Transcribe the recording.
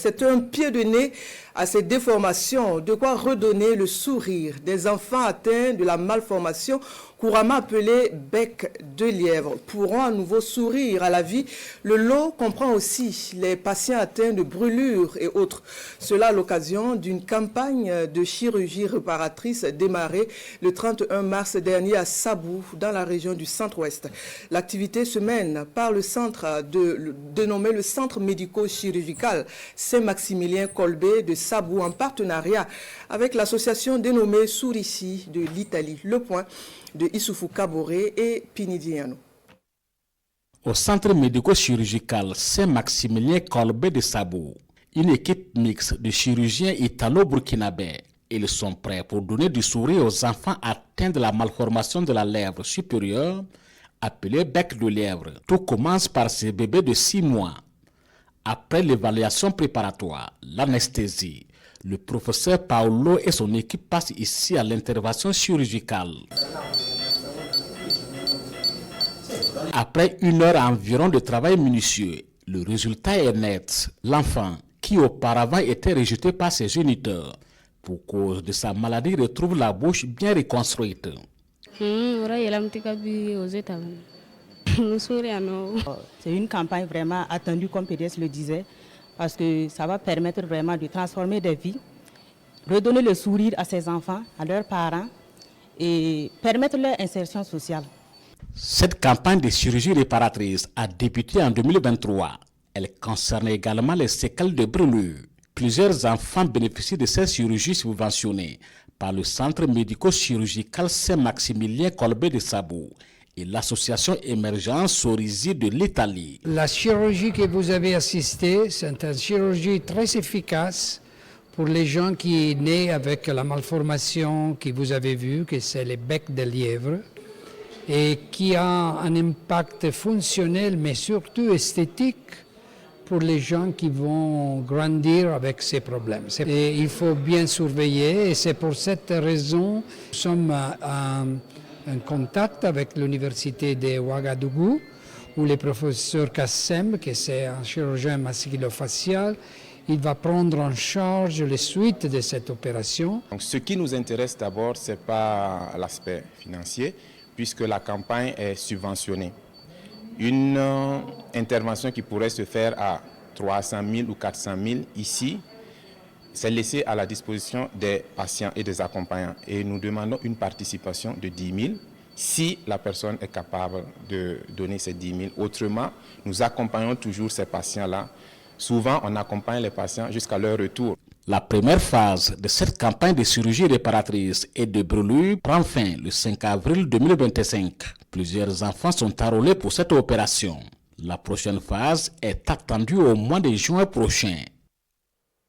C'est un pied de nez à ces déformations, de quoi redonner le sourire des enfants atteints de la malformation, couramment appelée bec de lièvre, pourront à nouveau sourire à la vie. Le lot comprend aussi les patients atteints de brûlures et autres. Cela à l'occasion d'une campagne de chirurgie réparatrice démarrée le 31 mars dernier à Sabou, dans la région du Centre-Ouest. L'activité se mène par le centre dénommé le Centre médico-chirurgical Saint-Maximilien Kolbe de Sabou, en partenariat avec l'association dénommée Sourici de l'Italie. Le point de Issoufou Kaboré et Pinidiano. Au centre médico-chirurgical Saint-Maximilien Kolbe de Sabou, une équipe mixte de chirurgiens italo-burkinabais. Ils sont prêts pour donner du sourire aux enfants atteints de la malformation de la lèvre supérieure, appelée bec de lièvre. Tout commence par ces bébés de 6 mois. Après l'évaluation préparatoire, l'anesthésie, le professeur Paolo et son équipe passent ici à l'intervention chirurgicale. Après 1 heure environ de travail minutieux, le résultat est net. L'enfant, qui auparavant était rejeté par ses géniteurs, pour cause de sa maladie, retrouve la bouche bien reconstruite. C'est une campagne vraiment attendue, comme PDS le disait, parce que ça va permettre vraiment de transformer des vies, redonner le sourire à ses enfants, à leurs parents et permettre leur insertion sociale. Cette campagne de chirurgie réparatrice a débuté en 2023. Elle concerne également les séquelles de brûlures. Plusieurs enfants bénéficient de ces chirurgies subventionnées par le Centre médico-chirurgical Saint-Maximilien Kolbe de Sabou et l'association émergente Sourici de l'Italie. La chirurgie que vous avez assistée, c'est une chirurgie très efficace pour les gens qui sont nés avec la malformation que vous avez vue, que c'est le bec de lièvre, et qui a un impact fonctionnel, mais surtout esthétique, pour les gens qui vont grandir avec ces problèmes. Et il faut bien surveiller, et c'est pour cette raison que nous sommes en contact avec l'université de Ouagadougou, où le professeur Kassem, qui est un chirurgien maxillofacial, il va prendre en charge les suites de cette opération. Donc, ce qui nous intéresse d'abord, ce n'est pas l'aspect financier, puisque la campagne est subventionnée. Une intervention qui pourrait se faire à 300 000 ou 400 000 ici, c'est laissé à la disposition des patients et des accompagnants. Et nous demandons une participation de 10 000 si la personne est capable de donner ces 10 000. Autrement, nous accompagnons toujours ces patients-là. Souvent, on accompagne les patients jusqu'à leur retour. La première phase de cette campagne de chirurgie réparatrice et de brûlure prend fin le 5 avril 2025. Plusieurs enfants sont enrôlés pour cette opération. La prochaine phase est attendue au mois de juin prochain.